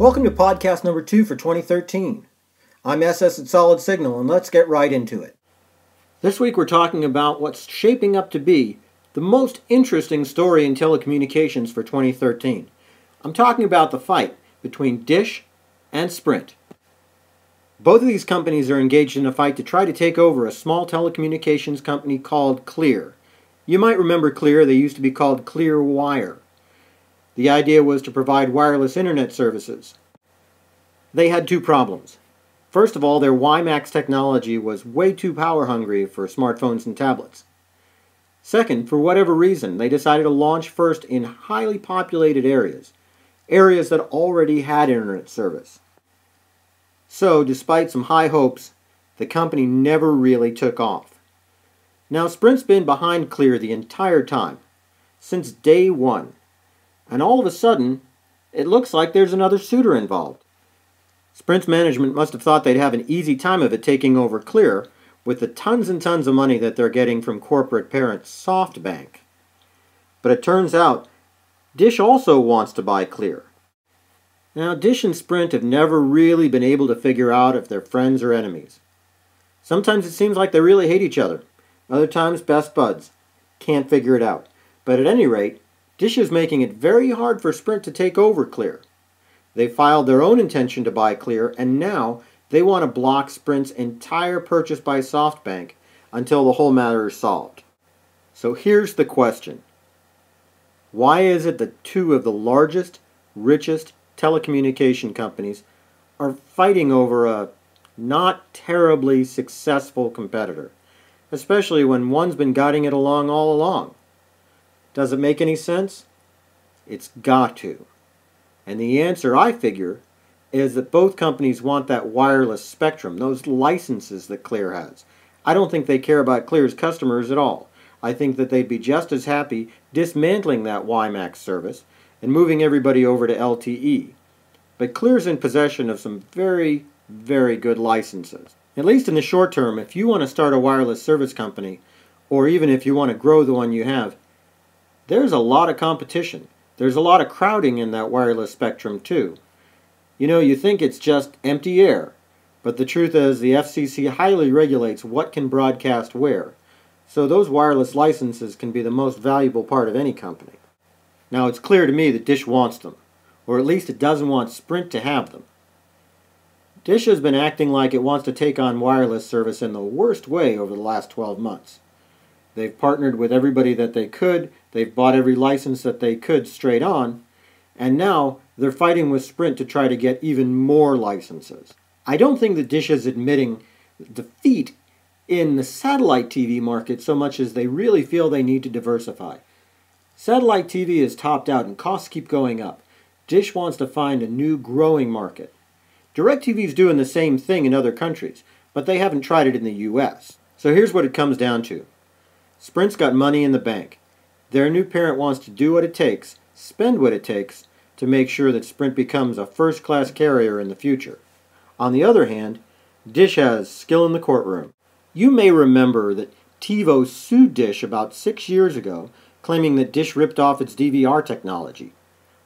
Welcome to podcast number 2 for 2013. I'm SS at Solid Signal, and let's get right into it. This week we're talking about what's shaping up to be the most interesting story in telecommunications for 2013. I'm talking about the fight between Dish and Sprint. Both of these companies are engaged in a fight to try to take over a small telecommunications company called Clear. You might remember Clear. They used to be called Clearwire. The idea was to provide wireless internet services. They had two problems. First of all, their WiMAX technology was way too power hungry for smartphones and tablets. Second, for whatever reason, they decided to launch first in highly populated areas that already had internet service. So, despite some high hopes, the company never really took off. Now, Sprint's been behind Clear the entire time, since day one. And all of a sudden, it looks like there's another suitor involved. Sprint's management must have thought they'd have an easy time of it taking over Clear with the tons and tons of money that they're getting from corporate parent SoftBank. But it turns out, Dish also wants to buy Clear. Now, Dish and Sprint have never really been able to figure out if they're friends or enemies. Sometimes it seems like they really hate each other. Other times, best buds. Can't figure it out. But at any rate, Dish is making it very hard for Sprint to take over Clear. They filed their own intention to buy Clear, and now they want to block Sprint's entire purchase by SoftBank until the whole matter is solved. So here's the question. Why is it that two of the largest, richest telecommunication companies are fighting over a not terribly successful competitor, especially when one's been guiding it along all along? Does it make any sense? It's got to. And the answer, I figure, is that both companies want that wireless spectrum, those licenses that Clear has. I don't think they care about Clear's customers at all. I think that they'd be just as happy dismantling that WiMAX service and moving everybody over to LTE. But Clear's in possession of some very, very good licenses. At least in the short term, if you want to start a wireless service company, or even if you want to grow the one you have, there's a lot of competition. There's a lot of crowding in that wireless spectrum too. You know, you think it's just empty air, but the truth is the FCC highly regulates what can broadcast where. So those wireless licenses can be the most valuable part of any company. Now it's clear to me that Dish wants them, or at least it doesn't want Sprint to have them. Dish has been acting like it wants to take on wireless service in the worst way over the last 12 months. They've partnered with everybody that they could, they've bought every license that they could straight on, and now they're fighting with Sprint to try to get even more licenses. I don't think that Dish is admitting defeat in the satellite TV market so much as they really feel they need to diversify. Satellite TV is topped out and costs keep going up. Dish wants to find a new growing market. DirecTV is doing the same thing in other countries, but they haven't tried it in the US. So here's what it comes down to. Sprint's got money in the bank. Their new parent wants to do what it takes, spend what it takes, to make sure that Sprint becomes a first-class carrier in the future. On the other hand, Dish has skill in the courtroom. You may remember that TiVo sued Dish about 6 years ago, claiming that Dish ripped off its DVR technology.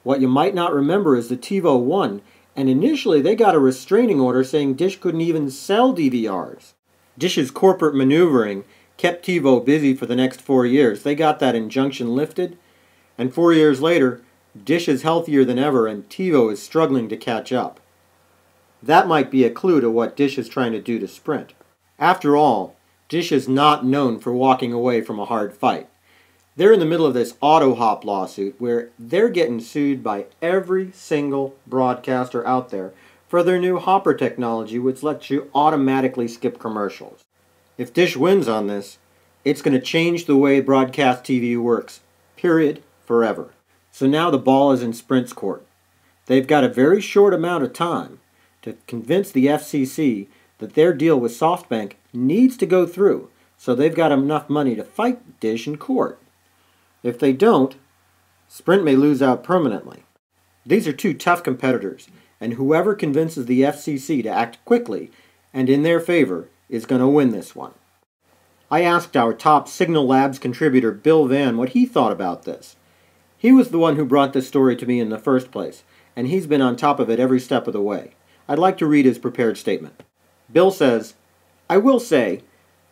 What you might not remember is that TiVo won, and initially they got a restraining order saying Dish couldn't even sell DVRs. Dish's corporate maneuvering kept TiVo busy for the next 4 years. They got that injunction lifted, and 4 years later, Dish is healthier than ever and TiVo is struggling to catch up. That might be a clue to what Dish is trying to do to Sprint. After all, Dish is not known for walking away from a hard fight. They're in the middle of this AutoHop lawsuit where they're getting sued by every single broadcaster out there for their new Hopper technology, which lets you automatically skip commercials. If Dish wins on this, it's going to change the way broadcast TV works, period, forever. So now the ball is in Sprint's court. They've got a very short amount of time to convince the FCC that their deal with SoftBank needs to go through, so they've got enough money to fight Dish in court. If they don't, Sprint may lose out permanently. These are two tough competitors, and whoever convinces the FCC to act quickly and in their favor is going to win this one. I asked our top Signal Labs contributor Bill Van what he thought about this. He was the one who brought this story to me in the first place, and he's been on top of it every step of the way. I'd like to read his prepared statement. Bill says, I will say,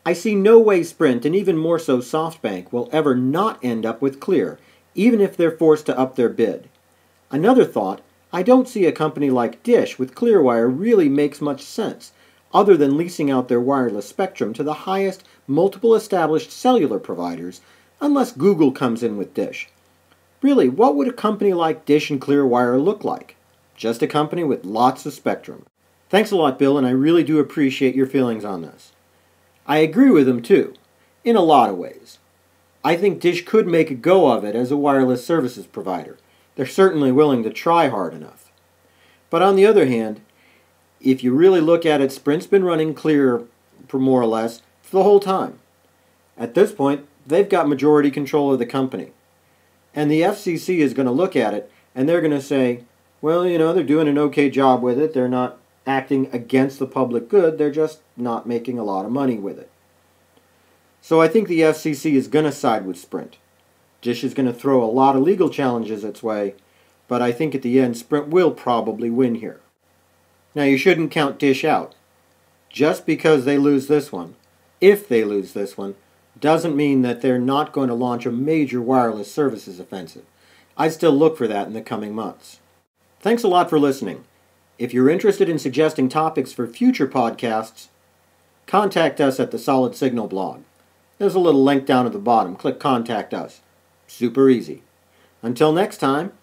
I see no way Sprint, and even more so SoftBank, will ever not end up with Clear, even if they're forced to up their bid. Another thought, I don't see a company like Dish with Clearwire really makes much sense, other than leasing out their wireless spectrum to the highest multiple established cellular providers, unless Google comes in with Dish. Really, what would a company like Dish and Clearwire look like? Just a company with lots of spectrum. Thanks a lot, Bill, and I really do appreciate your feelings on this. I agree with him, too, in a lot of ways. I think Dish could make a go of it as a wireless services provider. They're certainly willing to try hard enough. But on the other hand, if you really look at it, Sprint's been running Clear for more or less for the whole time. At this point, they've got majority control of the company. And the FCC is going to look at it, and they're going to say, well, they're doing an okay job with it. They're not acting against the public good. They're just not making a lot of money with it. So I think the FCC is going to side with Sprint. Dish is going to throw a lot of legal challenges its way, but I think at the end Sprint will probably win here. Now you shouldn't count Dish out. Just because they lose this one, if they lose this one, doesn't mean that they're not going to launch a major wireless services offensive. I'd still look for that in the coming months. Thanks a lot for listening. If you're interested in suggesting topics for future podcasts, contact us at the Solid Signal blog. There's a little link down at the bottom. Click Contact Us. Super easy. Until next time,